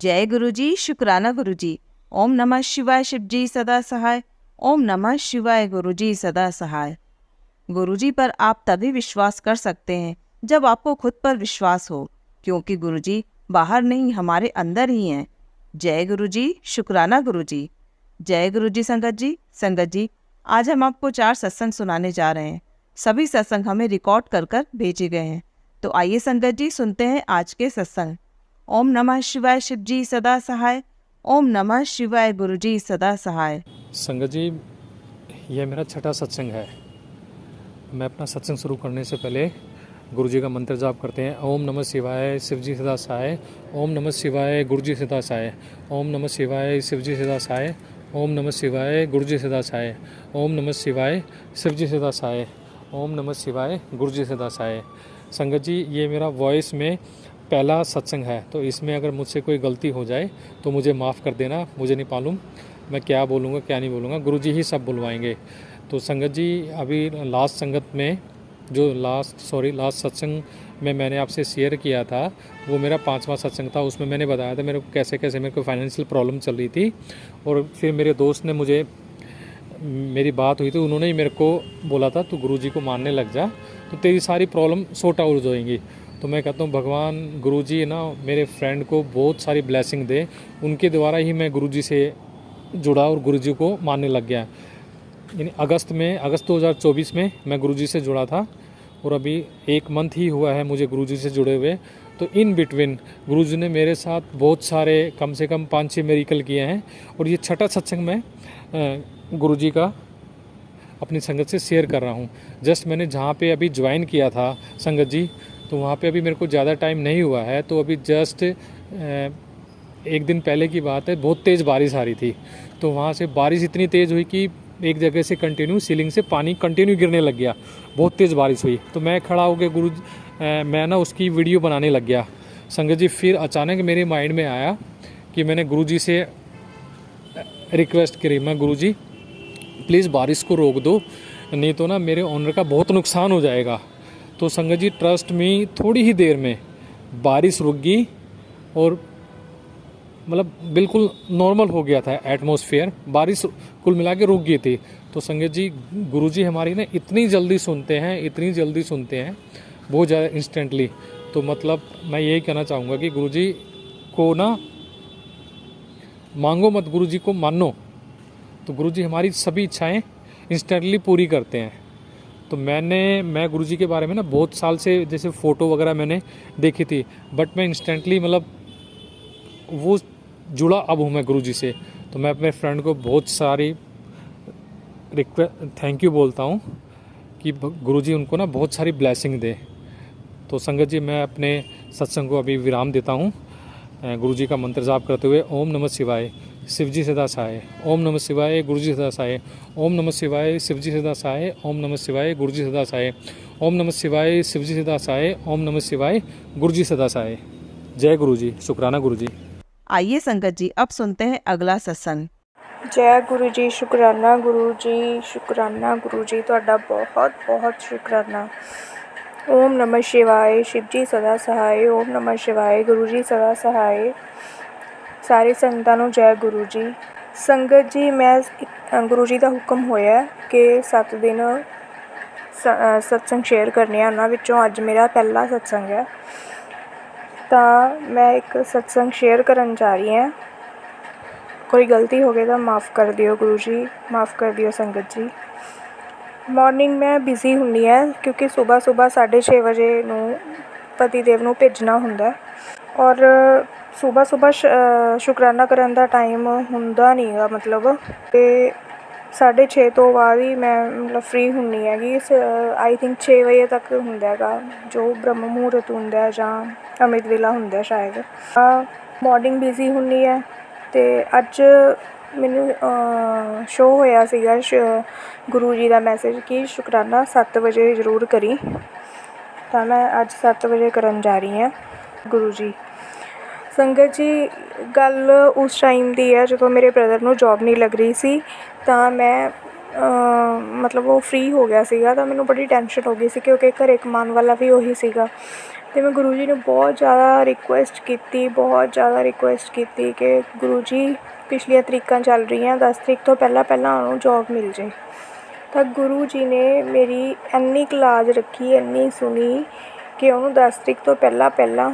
जय गुरु जी, शुक्राना गुरु जी। ओम नमः शिवाय, शिव जी सदा सहाय। ओम नमः शिवाय, गुरु जी सदा सहाय। गुरु जी पर आप तभी विश्वास कर सकते हैं जब आपको खुद पर विश्वास हो, क्योंकि गुरु जी बाहर नहीं हमारे अंदर ही हैं। जय गुरु जी, शुक्राना गुरु जी। जय गुरु जी। संगत जी, आज हम आपको 4 सत्संग सुनाने जा रहे हैं। सभी सत्संग हमें रिकॉर्ड कर कर भेजे गए हैं। तो आइए संगत जी, सुनते हैं आज के सत्संग। ओम नमः शिवाय, शिव जी सदा सहाय। ओम नमः शिवाय, गुरु जी सदा सहाय। संगत जी, यह मेरा छठा सत्संग है। मैं अपना सत्संग शुरू करने से पहले गुरु जी का मंत्र जाप करते हैं। ओम नमः शिवाय, शिव जी सदा सहाय। ओम नमः शिवाय, गुरु जी सदा सहाय। ओम नमः शिवाय, शिव जी सदा सहाय। ओम नमः शिवाय, गुरु जी सदा सहाय। ओम नमः शिवाय, शिव जी सदा सहाय। ओम नमः शिवाय, गुरु जी सदा सहाय। संगत जी, ये मेरा वॉइस में पहला सत्संग है, तो इसमें अगर मुझसे कोई गलती हो जाए तो मुझे माफ़ कर देना। मुझे नहीं मालूम मैं क्या बोलूँगा क्या नहीं बोलूँगा, गुरु जी ही सब बुलवाएंगे। तो संगत जी, अभी लास्ट सत्संग में मैंने आपसे शेयर किया था, वो मेरा 5वां सत्संग था। उसमें मैंने बताया था मेरे को कैसे मेरे को फाइनेंशियल प्रॉब्लम चल रही थी, और फिर मेरे दोस्त ने मुझे, मेरी बात हुई थी, उन्होंने ही मेरे को बोला था तू गुरु जी को मानने लग जा तो तेरी सारी प्रॉब्लम सॉर्ट आउट हो जाएंगी। तो मैं कहता हूँ भगवान गुरु जी ना मेरे फ्रेंड को बहुत सारी ब्लेसिंग दे, उनके द्वारा ही मैं गुरु जी से जुड़ा और गुरु जी को मानने लग गया। यानी अगस्त 2024 में मैं गुरु जी से जुड़ा था, और अभी 1 मंथ ही हुआ है मुझे गुरु जी से जुड़े हुए। तो इन बिटवीन गुरु जी ने मेरे साथ बहुत सारे, कम से कम 5-6 मेरिकल किए हैं, और ये छठा सत्संग मैं गुरु जी का अपनी संगत से शेयर कर रहा हूँ। जस्ट मैंने जहाँ पे अभी ज्वाइन किया था संगत जी, तो वहाँ पे अभी मेरे को ज़्यादा टाइम नहीं हुआ है। तो अभी जस्ट 1 दिन पहले की बात है, बहुत तेज़ बारिश आ रही थी। तो वहाँ से बारिश इतनी तेज़ हुई कि एक जगह से कंटिन्यू सीलिंग से पानी कंटिन्यू गिरने लग गया। बहुत तेज़ बारिश हुई, तो मैं खड़ा होकर मैं ना उसकी वीडियो बनाने लग गया संगत जी। फिर अचानक मेरे माइंड में आया कि मैंने गुरु जी से रिक्वेस्ट करी, मैं गुरु जी प्लीज़ बारिश को रोक दो, नहीं तो ना मेरे ओनर का बहुत नुकसान हो जाएगा। तो संगत जी, ट्रस्ट में थोड़ी ही देर में बारिश रुक गई, और मतलब बिल्कुल नॉर्मल हो गया था एटमॉस्फेयर, बारिश कुल मिला के रुक गई थी। तो संगत जी, गुरुजी हमारी ना इतनी जल्दी सुनते हैं बहुत ज़्यादा इंस्टेंटली। तो मतलब मैं यही कहना चाहूँगा कि गुरुजी को ना मांगो मत, गुरुजी को मानो, तो गुरुजी हमारी सभी इच्छाएं इंस्टेंटली पूरी करते हैं। तो मैं गुरुजी के बारे में ना बहुत साल से जैसे फ़ोटो वगैरह मैंने देखी थी, बट मैं इंस्टेंटली मतलब वो जुड़ा अब हूँ मैं गुरुजी से। तो मैं अपने फ्रेंड को बहुत सारी थैंक यू बोलता हूँ कि गुरुजी उनको ना बहुत सारी ब्लेसिंग दे। तो संगत जी, मैं अपने सत्संग को अभी विराम देता हूँ गुरुजी का मंत्र जाप करते हुए। ओम नमः शिवाय, शिव जी सदा सहाय। ओम नमः शिवाय, गुरु जी सदा सहाय। ओम नमः शिवाय, शिव जी सदा सहाय। ओम नमः शिवाय, गुरु जी सदा सहाय। ओम नमः शिवाय, शिव जी सदा सहाय। ओम नमः शिवाय, गुरु जी सदा सहाय। जय गुरु जी, शुक्राना गुरु जी। आइए संगत जी, अब सुनते हैं अगला सत्संग। जय गुरु जी, शुक्राना गुरु जी, शुक्राना गुरु जी, ਤੁਹਾਡਾ बहुत बहुत शुक्राना। ओम नमः शिवाय, शिव जी सदा सहाय। ओम नमः शिवाय, गुरु जी सदा सहाय। सारी संगतां नूं जय गुरु जी। संगत जी, मैं गुरु जी का हुक्म होया कि 7 दिन सत्संग शेयर करने हैं, उन्हां विचों अज मेरा पहला सत्संग है। तो मैं एक सत्संग शेयर करन जा रही हैं। कोई गलती हो गई तो माफ़ कर दियो गुरु जी, माफ़ कर दियो संगत जी। मॉर्निंग में बिज़ी हुंदी है, क्योंकि सुबह 6:30 बजे नूं पति देव नूं भेजना हुंदा है, और सुबह शुकराना करन दा टाइम हुंदा नहीं गा, मतलब ते 6:30 तो बाद ही मैं मतलब फ्री हुंदी हैगी। आई थिंक 6 बजे तक हुंदा हैगा जो ब्रह्म मुहूर्त हुंदा है, जां अमृत वेला हुंदा है शायद। मॉर्निंग बिज़ी हुंदी है, ते अज मैनू शो होया सीगा गुरु जी का मैसेज कि शुकराना 7 बजे जरूर करी। तो मैं अज 7 बजे करन जा रही हाँ गुरु जी। संगत जी, गल उस टाइम दी है जो मेरे ब्रदर नूं जॉब नहीं लग रही सी, तो मैं मतलब वो फ्री हो गया सीगा, तो मैनू बड़ी टेंशन हो गई सी, क्योंकि घरे कमाने वाला भी उही सीगा। ਤੇ ਮੈਂ ਗੁਰੂ ਜੀ ਨੂੰ ਬਹੁਤ ਜ਼ਿਆਦਾ ਰਿਕੁਐਸਟ ਕੀਤੀ ਕਿ ਗੁਰੂ ਜੀ ਪਿਛਲੀਆਂ ਤਰੀਕਾਂ ਚੱਲ ਰਹੀਆਂ, 10 ਤਰੀਕ ਤੋਂ ਪਹਿਲਾਂ ਪਹਿਲਾਂ ਉਹਨੂੰ ਜੋਬ ਮਿਲ ਜੇ। ਤਾਂ ਗੁਰੂ ਜੀ ਨੇ ਮੇਰੀ ਇੰਨੀ ਕੁ ਲਾਜ ਰੱਖੀ, ਇੰਨੀ ਸੁਣੀ ਕਿ ਉਹਨੂੰ 10 ਤਰੀਕ ਤੋਂ ਪਹਿਲਾਂ ਪਹਿਲਾਂ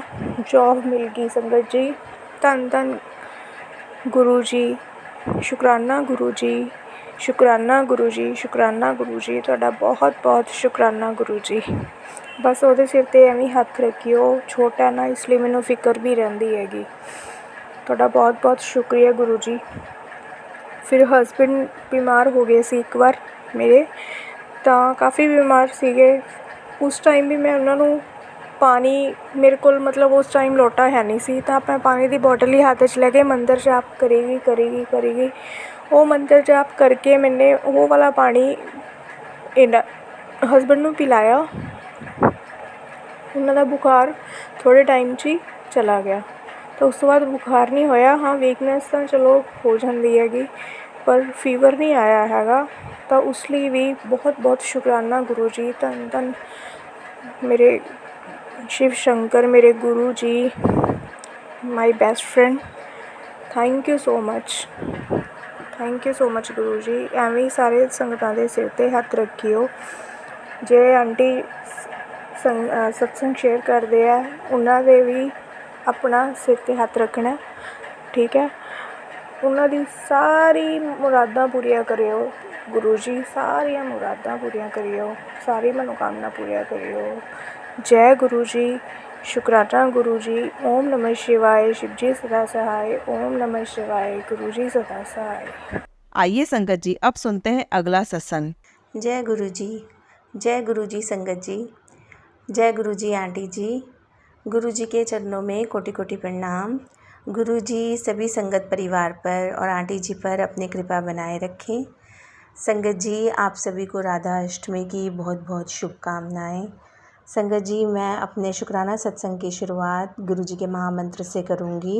ਜੋਬ ਮਿਲ ਗਈ। ਸੰਗਤ ਜੀ, ਧੰਨ ਧੰਨ ਗੁਰੂ ਜੀ, ਸ਼ੁਕਰਾਨਾ ਗੁਰੂ ਜੀ, ਸ਼ੁਕਰਾਨਾ ਗੁਰੂ ਜੀ, ਸ਼ੁਕਰਾਨਾ ਗੁਰੂ ਜੀ, ਤੁਹਾਡਾ ਬਹੁਤ ਬਹੁਤ ਸ਼ੁਕਰਾਨਾ ਗੁਰੂ ਜੀ। ਬਸ ਉਹਦੇ ਸਿਰ 'ਤੇ ਐਵੇਂ ਹੀ ਹੱਥ ਰੱਖਿਓ, ਛੋਟਾ ਨਾ, ਇਸ ਲਈ ਮੈਨੂੰ ਫਿਕਰ ਵੀ ਰਹਿੰਦੀ ਹੈਗੀ। ਤੁਹਾਡਾ ਬਹੁਤ ਬਹੁਤ ਸ਼ੁਕਰੀਆ ਗੁਰੂ ਜੀ। ਫਿਰ ਹਸਬੈਂਡ ਬਿਮਾਰ ਹੋ ਗਏ ਸੀ ਇੱਕ ਵਾਰ ਮੇਰੇ, ਤਾਂ ਕਾਫੀ ਬਿਮਾਰ ਸੀਗੇ। ਉਸ ਟਾਈਮ ਵੀ ਮੈਂ ਉਹਨਾਂ ਨੂੰ ਪਾਣੀ, ਮੇਰੇ ਕੋਲ ਮਤਲਬ ਉਸ ਟਾਈਮ ਲੋਟਾ ਹੈ ਨਹੀਂ ਸੀ, ਤਾਂ ਮੈਂ ਪਾਣੀ ਦੀ ਬੋਟਲ ਹੀ ਹੱਥ 'ਚ ਲੈ ਕੇ ਮੰਤਰ ਜਾਪ ਕਰੀ। ਉਹ ਮੰਤਰ ਜਾਪ ਕਰਕੇ ਮੈਨੇ ਉਹ ਵਾਲਾ ਪਾਣੀ ਇਹਨਾਂ ਹਸਬੈਂਡ ਨੂੰ ਪਿਲਾਇਆ। ਉਹਨਾਂ ਦਾ ਬੁਖਾਰ ਥੋੜ੍ਹੇ ਟਾਈਮ 'ਚ ਹੀ ਚਲਾ ਗਿਆ। ਤਾਂ ਉਸ ਤੋਂ ਬਾਅਦ ਬੁਖਾਰ ਨਹੀਂ ਹੋਇਆ। ਹਾਂ, ਵੀਕਨੈਸ ਤਾਂ ਚਲੋ ਹੋ ਜਾਂਦੀ ਹੈਗੀ, ਪਰ ਫੀਵਰ ਨਹੀਂ ਆਇਆ ਹੈਗਾ। ਤਾਂ ਉਸ ਲਈ ਵੀ ਬਹੁਤ ਬਹੁਤ ਸ਼ੁਕਰਾਨਾ ਗੁਰੂ ਜੀ। ਧੰਨ ਧੰਨ ਮੇਰੇ ਸ਼ਿਵ ਸ਼ੰਕਰ, ਮੇਰੇ ਗੁਰੂ ਜੀ, my best friend. Thank you so much ਗੁਰੂ ਜੀ। ਐਵੇਂ ਹੀ ਸਾਰੇ ਸੰਗਤਾਂ ਦੇ ਸਿਰ 'ਤੇ ਹੱਥ ਰੱਖਿਓ। ਜੇ ਆਂਟੀ ਸਤਸੰਗ ਸ਼ੇਅਰ ਕਰਦੇ ਆ, ਉਹਨਾਂ ਦੇ ਵੀ ਆਪਣਾ ਸਿਰ 'ਤੇ ਹੱਥ ਰੱਖਣਾ, ਠੀਕ ਹੈ। ਉਹਨਾਂ ਦੀ ਸਾਰੀ ਮੁਰਾਦਾਂ ਪੂਰੀਆਂ ਕਰਿਓ ਗੁਰੂ ਜੀ, ਸਾਰੀਆਂ ਮੁਰਾਦਾਂ ਪੂਰੀਆਂ ਕਰਿਓ, ਸਾਰੀ ਮਨੋਕਾਮਨਾ ਪੂਰੀਆਂ ਕਰਿਓ। ਜੈ ਗੁਰੂ ਜੀ, शुक्राना गुरु जी। ओम नमः शिवाय, शिव जी सदा सहाय। ओम नमः शिवाय, गुरु जी सदा सहाय। आइए संगत जी, अब सुनते हैं अगला सत्संग। जय गुरु जी, जय गुरु जी संगत जी, जय गुरु जी आंटी जी। गुरु जी के चरणों में कोटि कोटि प्रणाम। गुरु जी सभी संगत परिवार पर और आंटी जी पर अपनी कृपा बनाए रखें। संगत जी, आप सभी को राधा अष्टमी की बहुत बहुत शुभकामनाएं। संगत जी, मैं अपने शुक्राना सत्संग की शुरुआत गुरु जी के महामंत्र से करूँगी।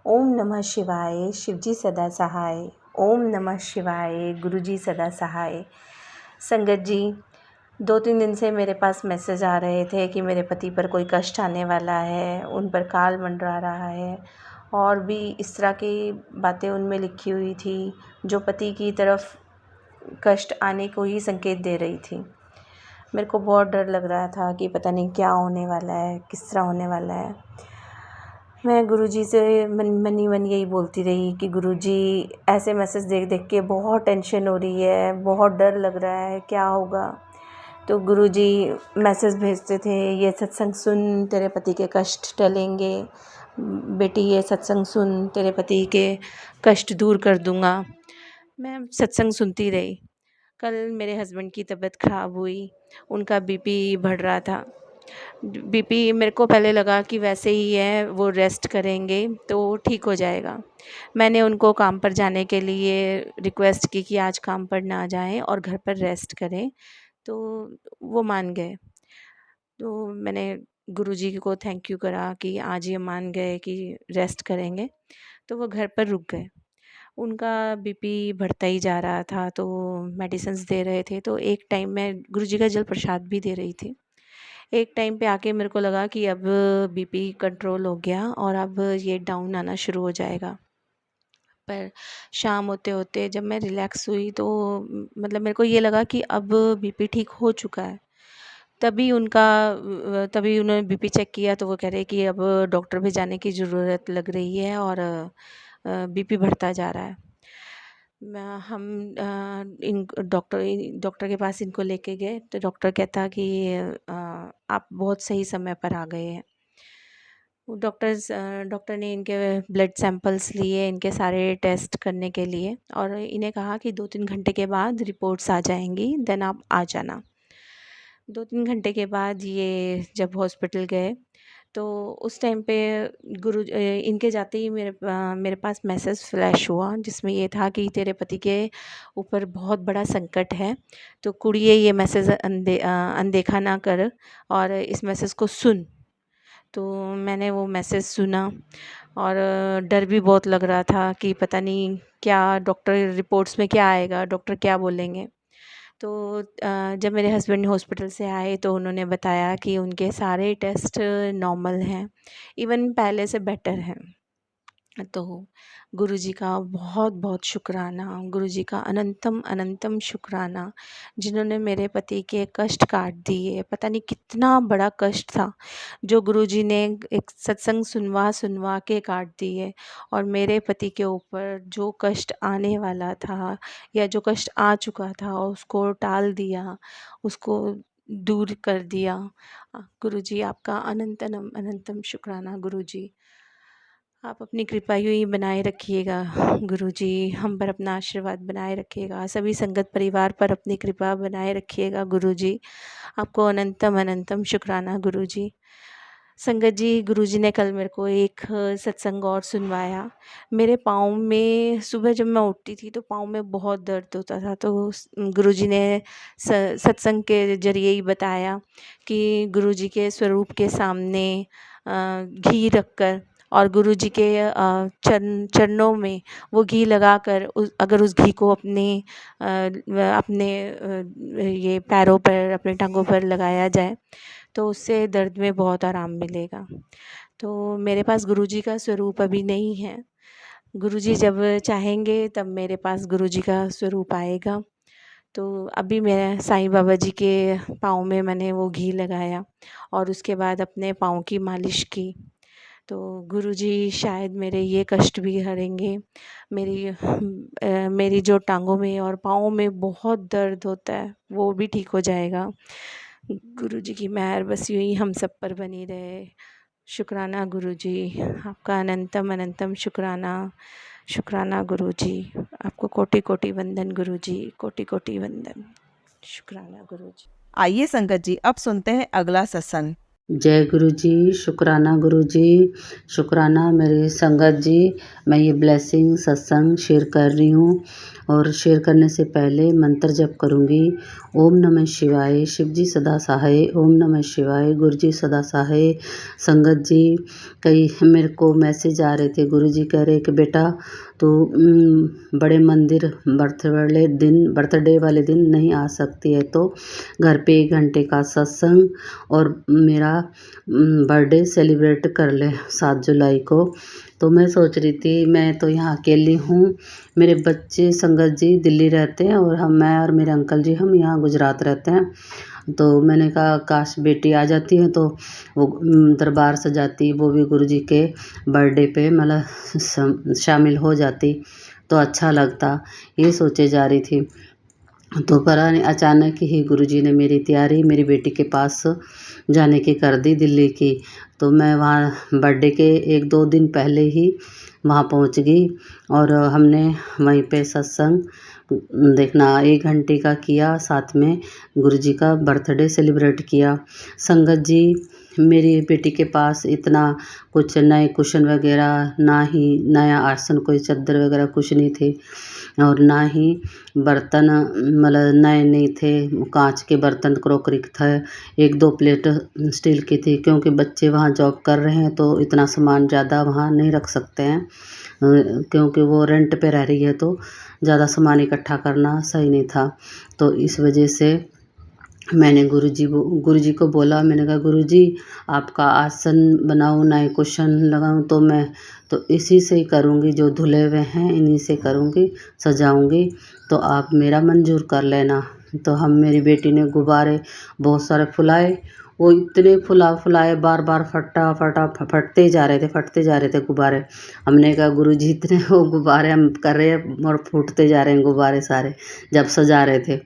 ओम नमः शिवाय, शिव जी सदा सहाय। ओम नमः शिवाय, गुरु जी सदा सहाय। संगत जी, 2-3 दिन से मेरे पास मैसेज आ रहे थे कि मेरे पति पर कोई कष्ट आने वाला है, उन पर काल मंडरा रहा है, और भी इस तरह की बातें उनमें लिखी हुई थी जो पति की तरफ कष्ट आने को ही संकेत दे रही थी। मेरे को बहुत डर लग रहा था कि पता नहीं क्या होने वाला है, किस तरह होने वाला है। मैं गुरुजी से मन ही मन यही बोलती रही कि गुरुजी, ऐसे मैसेज देख देख के बहुत टेंशन हो रही है, बहुत डर लग रहा है, क्या होगा। तो गुरुजी मैसेज भेजते थे, ये सत्संग सुन, तेरे पति के कष्ट टलेंगे, बेटी ये सत्संग सुन, तेरे पति के कष्ट दूर कर दूँगा। मैं सत्संग सुनती रही। कल मेरे हस्बैंड की तबीयत ख़राब हुई, उनका बीपी बढ़ रहा था। बीपी मेरे को पहले लगा कि वैसे ही है, वो रेस्ट करेंगे तो ठीक हो जाएगा। मैंने उनको काम पर जाने के लिए रिक्वेस्ट की कि आज काम पर ना जाएं और घर पर रेस्ट करें, तो वो मान गए। तो मैंने गुरुजी को थैंक यू करा कि आज ये मान गए कि रेस्ट करेंगे, तो वो घर पर रुक गए। उनका बीपी बढ़ता ही जा रहा था, तो मेडिसिन्स दे रहे थे। तो एक टाइम मैं गुरुजी का जल प्रसाद भी दे रही थी। एक टाइम पे आके मेरे को लगा कि अब बीपी कंट्रोल हो गया और अब ये डाउन आना शुरू हो जाएगा। पर शाम होते होते जब मैं रिलैक्स हुई तो मतलब मेरे को ये लगा कि अब बीपी ठीक हो चुका है। तभी उन्होंने बीपी चेक किया तो वो कह रहे कि अब डॉक्टर पे जाने की ज़रूरत लग रही है और बीपी बढ़ता जा रहा है। हम इन डॉक्टर के पास इनको लेके गए तो डॉक्टर कहता कि आप बहुत सही समय पर आ गए हैं। डॉक्टर ने इनके ब्लड सैंपल्स लिए, इनके सारे टेस्ट करने के लिए, और इन्हें कहा कि 2-3 घंटे के बाद रिपोर्ट्स आ जाएंगी, देन आप आ जाना। 2-3 घंटे के बाद ये जब हॉस्पिटल गए तो उस टाइम पे इनके जाते ही मेरे पास मैसेज फ्लैश हुआ, जिसमें ये था कि तेरे पति के ऊपर बहुत बड़ा संकट है, तो कुड़िए ये मैसेज अनदेखा ना कर और इस मैसेज को सुन। तो मैंने वो मैसेज सुना और डर भी बहुत लग रहा था कि पता नहीं क्या डॉक्टर रिपोर्ट्स में क्या आएगा, डॉक्टर क्या बोलेंगे। तो जब मेरे हस्बैंड हॉस्पिटल से आए तो उन्होंने बताया कि उनके सारे टेस्ट नॉर्मल हैं, इवन पहले से बेटर हैं। तो गुरुजी का बहुत बहुत शुक्राना, गुरुजी का अनंतम अनंतम शुक्राना, जिन्होंने मेरे पति के कष्ट काट दिए। पता नहीं कितना बड़ा कष्ट था जो गुरुजी ने एक सत्संग सुनवा सुनवा के काट दिए, और मेरे पति के ऊपर जो कष्ट आने वाला था या जो कष्ट आ चुका था उसको टाल दिया, उसको दूर कर दिया। गुरुजी आपका अनंतम अनंतम शुक्राना। गुरुजी आप अपनी कृपा यूँ ही बनाए रखिएगा। गुरुजी हम पर अपना आशीर्वाद बनाए रखिएगा, सभी संगत परिवार पर अपनी कृपा बनाए रखिएगा। गुरुजी आपको अनंतम अनंतम शुक्राना। गुरुजी संगत जी, गुरुजी ने कल मेरे को एक सत्संग और सुनवाया। मेरे पाँव में सुबह जब मैं उठती थी तो पाँव में बहुत दर्द होता था, तो गुरुजी ने सत्संग के जरिए ही बताया कि गुरुजी के स्वरूप के सामने घी रखकर और गुरुजी के चरणों में वो घी लगाकर अगर उस घी को अपने ये पैरों पर, अपने टांगों पर लगाया जाए तो उससे दर्द में बहुत आराम मिलेगा। तो मेरे पास गुरुजी का स्वरूप अभी नहीं है। गुरुजी जब चाहेंगे तब मेरे पास गुरुजी का स्वरूप आएगा। तो अभी मैं साईं बाबा जी के पाँव में मैंने वो घी लगाया और उसके बाद अपने पाँव की मालिश की। तो गुरुजी शायद मेरे ये कष्ट भी हरेंगे। मेरी जो टांगों में और पाँव में बहुत दर्द होता है वो भी ठीक हो जाएगा। गुरुजी की मेहर बस यूँ ही हम सब पर बनी रहे। शुक्राना गुरुजी, आपका अनंतम अनंतम शुक्राना। शुक्राना गुरुजी, आपको कोटि कोटि वंदन गुरुजी, कोटि कोटि वंदन। शुक्राना गुरुजी। आइए संगत जी, अब सुनते हैं अगला सत्संग। जय गुरु जी, शुक्राना गुरु जी, शुक्राना मेरी संगत जी। मैं ये ब्लेसिंग सत्संग शेयर कर रही हूँ और शेयर करने से पहले मंत्र जप करूँगी। ओम नमः शिवाय, शिव जी सदा सहाय। ओम नमः शिवाय, गुरु जी सदा सहाय। संगत जी, कई मेरे को मैसेज आ रहे थे, गुरु जी कह रहे कि बेटा तो बड़े मंदिर बर्थडे वाले दिन नहीं आ सकती है, तो घर पे 1 घंटे का सत्संग और मेरा बर्थडे सेलिब्रेट कर ले 7 जुलाई को। तो मैं सोच रही थी, मैं तो यहाँ अकेली हूँ, मेरे बच्चे संगत जी दिल्ली रहते हैं और मैं और मेरे अंकल जी हम यहाँ गुजरात रहते हैं। तो मैंने कहा काश बेटी आ जाती है तो वो दरबार सजाती, वो भी गुरु जी के बर्थडे पे मतलब शामिल हो जाती तो अच्छा लगता, ये सोचे जा रही थी। तो पता नहीं अचानक ही गुरुजी ने मेरी तैयारी मेरी बेटी के पास जाने की कर दी दिल्ली की। तो मैं वहाँ बर्थडे के 1-2 दिन पहले ही वहाँ पहुँच गई और हमने वहीं पे सत्संग देखना 1 घंटे का किया, साथ में गुरुजी का बर्थडे सेलिब्रेट किया। संगत जी, मेरी बेटी के पास इतना कुछ नए कुशन वगैरह, ना ही नया आसन, कोई चद्दर वगैरह कुछ नहीं थे और ना ही बर्तन मतलब नए नहीं थे, कांच के बर्तन क्रॉकरी थे। 1-2 प्लेट स्टील की थी, क्योंकि बच्चे वहाँ जॉब कर रहे हैं तो इतना सामान ज़्यादा वहाँ नहीं रख सकते हैं, क्योंकि वो रेंट पे रह रही है तो ज़्यादा सामान इकट्ठा करना सही नहीं था। तो इस वजह से मैंने गुरुजी को बोला, मैंने कहा गुरुजी आपका आसन बनाओ, नए कुशन लगाऊं, तो मैं तो इसी से ही करूँगी, जो धुले हुए हैं इन्हीं से करूँगी, सजाऊँगी, तो आप मेरा मंजूर कर लेना। तो मेरी बेटी ने गुब्बारे बहुत सारे फुलाए, वो इतने फुलाए बार बार फटते जा रहे थे गुब्बारे। हमने कहा गुरुजी इतने वो गुब्बारे हम कर रहे हैं और फूटते जा रहे हैं गुब्बारे सारे, जब सजा रहे थे।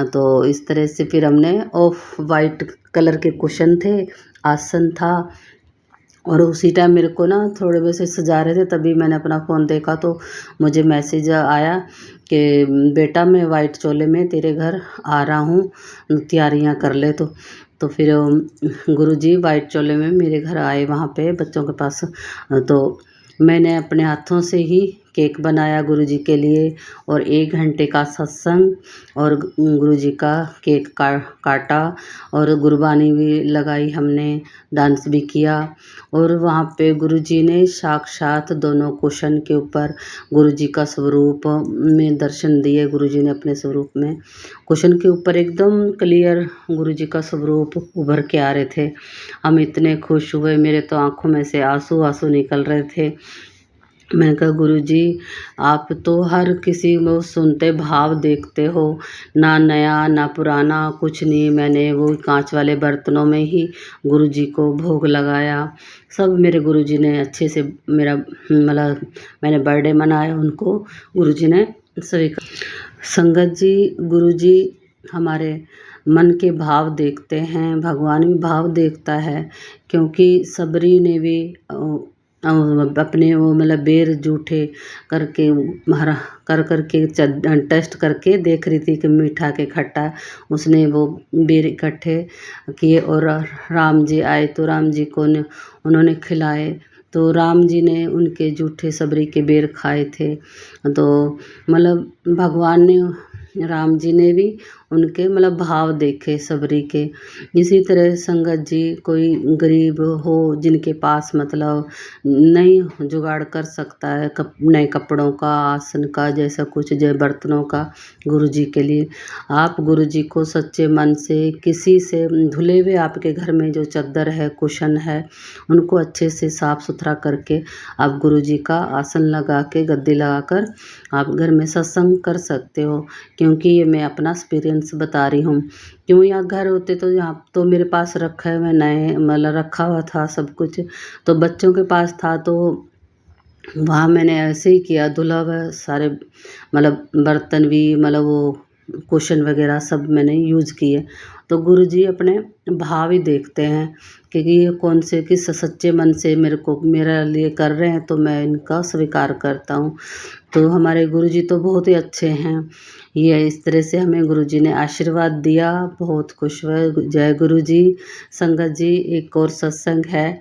तो इस तरह से फिर हमने ऑफ वाइट कलर के कुशन थे, आसन था, और उसी टाइम मेरे को ना थोड़े वैसे सजा रहे थे, तभी मैंने अपना फ़ोन देखा तो मुझे मैसेज आया कि बेटा मैं वाइट चोले में तेरे घर आ रहा हूँ, तैयारियाँ कर ले। तो फिर गुरुजी वाइट चोले में मेरे घर आए, वहाँ पे बच्चों के पास। तो मैंने अपने हाथों से ही केक बनाया गुरुजी के लिए और 1 घंटे का सत्संग और गुरुजी का केक काटा और गुरबानी भी लगाई हमने, डांस भी किया। और वहाँ पे गुरुजी ने साक्षात दोनों कुशन के ऊपर गुरुजी का स्वरूप में दर्शन दिए। गुरुजी ने अपने स्वरूप में कुशन के ऊपर एकदम क्लियर गुरुजी का स्वरूप उभर के आ रहे थे। हम इतने खुश हुए, मेरे तो आंखों में से आंसू आंसू निकल रहे थे। मैंने कहा गुरुजी आप तो हर किसी में सुनते भाव देखते हो, ना नया ना पुराना कुछ नहीं। मैंने वो कांच वाले बर्तनों में ही गुरुजी को भोग लगाया। सब मेरे गुरुजी ने अच्छे से मेरा मतलब मैंने बर्थडे मनाया, उनको गुरुजी ने स्वीकार। संगत जी, गुरुजी हमारे मन के भाव देखते हैं, भगवान भी भाव देखता है। क्योंकि सबरी ने भी अपने वो मतलब बेर जूठे करके हरा कर के टेस्ट करके देख रही थी कि मीठा के खट्टा। उसने वो बेर इकट्ठे किए और राम जी आए तो राम जी को उन्होंने खिलाए। तो राम जी ने उनके जूठे सबरी के बेर खाए थे। तो मतलब भगवान ने, राम जी ने भी उनके मतलब भाव देखे सबरी के। इसी तरह संगत जी, कोई गरीब हो जिनके पास मतलब नहीं जुगाड़ कर सकता है नए कपड़ों का, आसन का, जैसा कुछ जय बर्तनों का गुरुजी के लिए, आप गुरुजी को सच्चे मन से किसी से धुले हुए आपके घर में जो चद्दर है, कुशन है, उनको अच्छे से साफ सुथरा करके आप गुरुजी का आसन लगा के गद्दी लगा कर आप घर में सत्संग कर सकते हो। क्योंकि ये मैं अपना एक्सपीरियंस बता रही हूँ। क्यों यहाँ घर होते तो यहाँ तो मेरे पास रखा है, मैं नए मतलब रखा हुआ था सब कुछ, तो बच्चों के पास था तो वहाँ मैंने ऐसे ही किया, धुला हुआ सारे मतलब बर्तन भी मतलब वो कुशन वगैरह सब मैंने यूज़ किए। तो गुरुजी अपने भाव ही देखते हैं कि ये कौन से किस सच्चे मन से मेरे लिए कर रहे हैं, तो मैं इनका स्वीकार करता हूँ। तो हमारे गुरुजी तो बहुत ही अच्छे हैं। ये इस तरह से हमें गुरुजी ने आशीर्वाद दिया, बहुत खुश हुए। जय गुरुजी। संगत जी, एक और सत्संग है।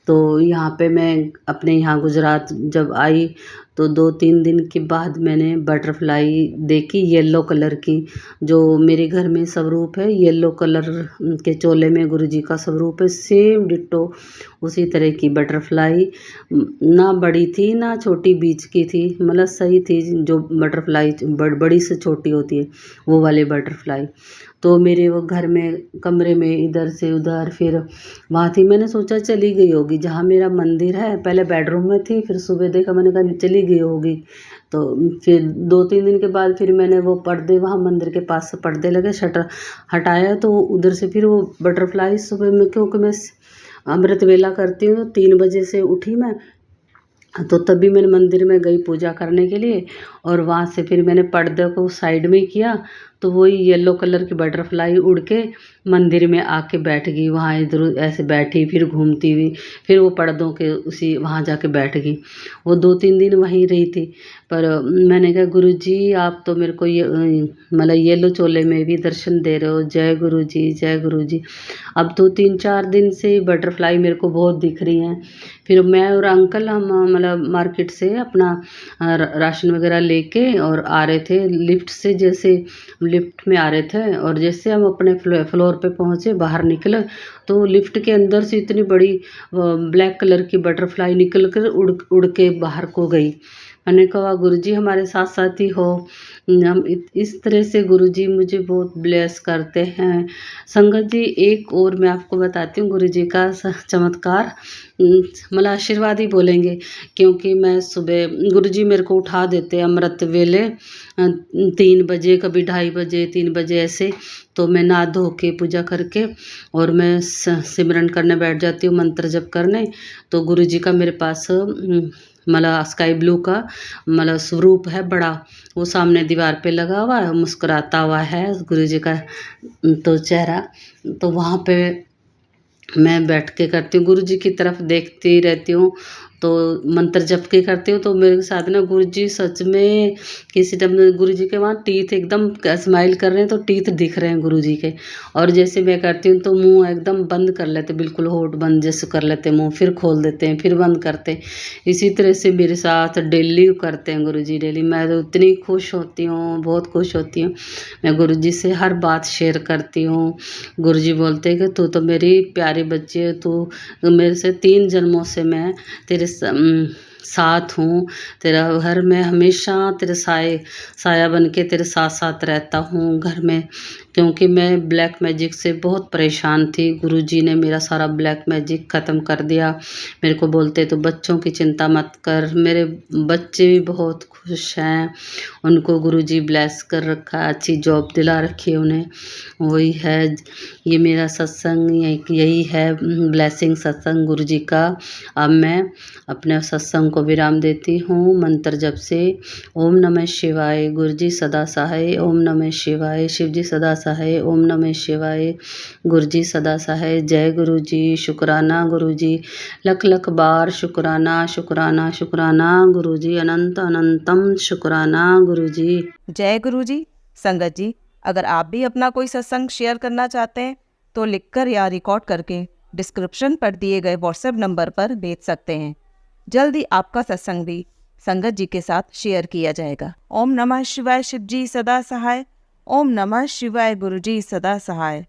तो यहाँ पे मैं अपने यहाँ गुजरात जब आई तो 2-3 दिन के बाद मैंने बटरफ्लाई देखी येलो कलर की, जो मेरे घर में स्वरूप है येलो कलर के चोले में गुरुजी का स्वरूप है, सेम डिट्टो उसी तरह की बटरफ्लाई। ना बड़ी थी ना छोटी, बीच की थी, मतलब सही थी। जो बटरफ्लाई बड़ी से छोटी होती है वो वाले बटरफ्लाई। तो मेरे वो घर में कमरे में इधर से उधर फिर वहाँ थी। मैंने सोचा चली गई होगी, जहाँ मेरा मंदिर है पहले बेडरूम में थी, फिर सुबह देखा, मैंने कहा चली गई होगी। तो फिर 2-3 दिन के बाद फिर मैंने वो पर्दे, वहाँ मंदिर के पास से पर्दे लगे, शटर हटाया तो उधर से फिर वो बटरफ्लाई सुबह में, क्योंकि मैं अमृत वेला करती हूँ, 3 बजे से उठी मैं, तो तभी मैंने मंदिर में गई पूजा करने के लिए। और वहाँ से फिर मैंने पर्दे को साइड में किया तो वही येलो कलर की बटरफ्लाई उड़ के मंदिर में आके बैठ गई। वहाँ इधर ऐसे बैठी, फिर घूमती हुई, फिर वो पर्दों के उसी वहाँ जाके बैठ गई। वो 2-3 दिन वहीं रही थी। पर मैंने कहा गुरुजी आप तो मेरे को ये मतलब येलो चोले में भी दर्शन दे रहे हो। जय गुरुजी, जय गुरुजी। अब तो 3-4 दिन से बटरफ्लाई मेरे को बहुत दिख रही हैं। फिर मैं और अंकल हम मतलब मार्केट से अपना राशन वगैरह लेके और आ रहे थे लिफ्ट से, जैसे लिफ्ट में आ रहे थे और जैसे हम अपने फ्लोर पे पहुँचे, बाहर निकले तो लिफ्ट के अंदर से इतनी बड़ी ब्लैक कलर की बटरफ्लाई निकल कर उड़ उड़ के बाहर को गई। मैंने कहा गुरुजी हमारे साथ साथ ही हो। हम इस तरह से गुरुजी मुझे बहुत ब्लेस करते हैं। संगत जी, एक और मैं आपको बताती हूँ गुरुजी का चमत्कार, मतलब आशीर्वाद ही बोलेंगे। क्योंकि मैं सुबह गुरुजी मेरे को उठा देते अमृत वेले 3 बजे, कभी 2:30 बजे, 3 बजे ऐसे। तो मैं नहा धो के पूजा करके और मैं सिमरन करने बैठ जाती हूँ, मंत्र जप करने। तो गुरुजी का मेरे पास मतलब स्काई ब्लू का मतलब स्वरूप है बड़ा, वो सामने दीवार पे लगा हुआ है, मुस्कुराता हुआ है गुरुजी का तो चेहरा। तो वहाँ पे मैं बैठ के करती हूँ, गुरुजी की तरफ देखती रहती हूँ। तो मंत्र जप के करती हूँ तो मेरे साथ ना गुरु जी सच में किसी टाइम गुरु जी के वहाँ टीथ एकदम स्माइल कर रहे हैं तो टीथ दिख रहे हैं गुरु जी के। और जैसे मैं करती हूँ तो मुंह एकदम बंद कर लेते, बिल्कुल होठ बंद जैसे कर लेते मुंह, फिर खोल देते हैं, फिर बंद करते हैं। इसी तरह से मेरे साथ डेली करते हैं गुरु जी डेली। मैं तो इतनी खुश होती हूँ, बहुत खुश होती हूँ। मैं गुरु जी से हर बात शेयर करती हूँ। गुरु जी बोलते हैं कि तू तो मेरी प्यारी बच्ची है, तू मेरे से 3 जन्मों से मैं तेरे साथ हूँ, तेरा घर में हमेशा तेरे साया बन के तेरे साथ साथ रहता हूँ घर में। क्योंकि मैं ब्लैक मैजिक से बहुत परेशान थी, गुरुजी ने मेरा सारा ब्लैक मैजिक ख़त्म कर दिया। मेरे को बोलते तो बच्चों की चिंता मत कर, मेरे बच्चे भी बहुत खुश हैं, उनको गुरुजी ब्लेस कर रखा है, अच्छी जॉब दिला रखी है उन्हें। वही है ये मेरा सत्संग, यही है ब्लेसिंग सत्संग गुरुजी का। अब मैं अपने सत्संग को विराम देती हूँ मंत्र जप से। ओम नमः शिवाय, गुरुजी सदा सहाय। ओम नमः शिवाय, शिवजी सदा सहाय। ओम नमः शिवाय, गुरुजी सदा सहाय। जय गुरुजी, शुक्राना गुरुजी, लख लख बार शुक्राना शुक्राना शुक्राना गुरुजी, अनंत अनंतम शुक्राना गुरुजी। जय गुरु जी। संगत जी, अगर आप भी अपना कोई सत्संग शेयर करना चाहते हैं तो लिखकर या रिकॉर्ड करके डिस्क्रिप्शन पर दिए गए व्हाट्सएप नंबर पर भेज सकते हैं। जल्द ही आपका सत्संग भी संगत जी के साथ शेयर किया जाएगा। ओम नमः शिवाय, शिव जी सदा सहाय। ओम नमः शिवाय, गुरु जी सदा सहाय।